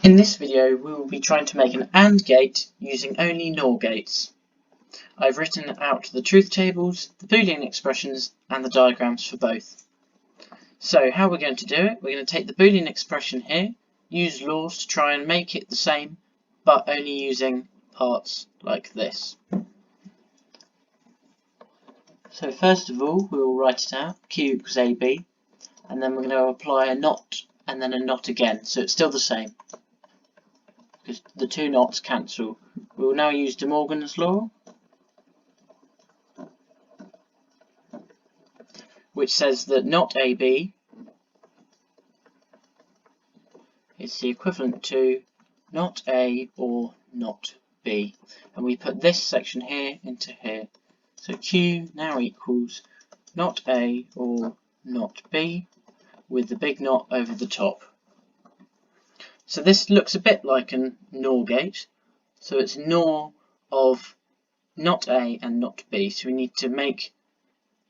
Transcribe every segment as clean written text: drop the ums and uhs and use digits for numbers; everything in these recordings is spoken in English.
In this video we will be trying to make an AND gate using only NOR gates. I've written out the truth tables, the boolean expressions and the diagrams for both. So how we're going to do it, we're going to take the boolean expression here, use laws to try and make it the same but only using parts like this. So first of all we will write it out, Q equals AB, and then we're going to apply a not and then a not again, so it's still the same, because the two nots cancel. We will now use DeMorgans Law, which says that not AB is the equivalent to not A or not B. And we put this section here into here. So Q now equals not A or not B with the big not over the top. So this looks a bit like a NOR gate. So it's NOR of not A and not B. So we need to make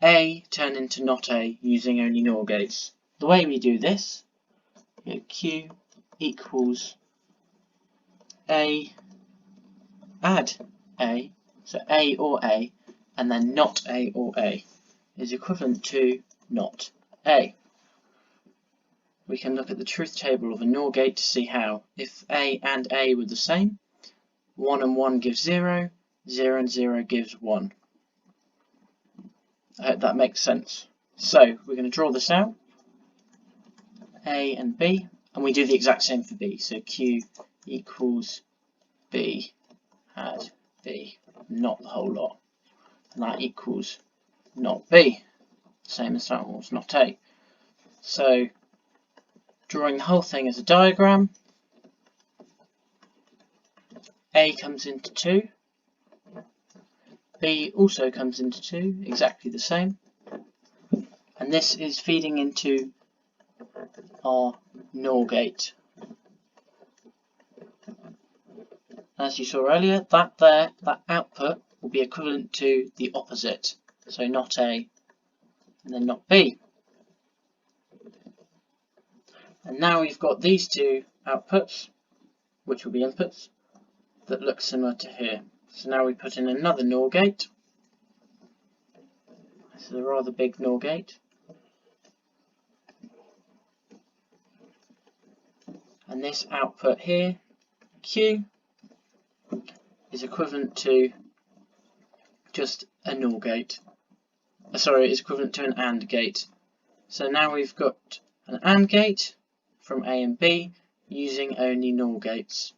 A turn into not A using only NOR gates. The way we do this, Q equals A add A, so A or A, and then not A or A is equivalent to not A. We can look at the truth table of a NOR gate to see how. If A and A were the same, 1 and 1 gives 0, 0 and 0 gives 1. I hope that makes sense. So we're going to draw this out, A and B, and we do the exact same for B. So Q equals B add B, not the whole lot, and that equals not B, same as that was not A. So drawing the whole thing as a diagram, A comes into 2, B also comes into 2, exactly the same, and this is feeding into our NOR gate. As you saw earlier, that output will be equivalent to the opposite, so not A and then not B. And now we've got these two outputs, which will be inputs, that look similar to here. So now we put in another NOR gate. This is a rather big NOR gate. And this output here, Q, is equivalent to just a NOR gate. Is equivalent to an AND gate. So now we've got an AND gate from A and B using only NOR gates.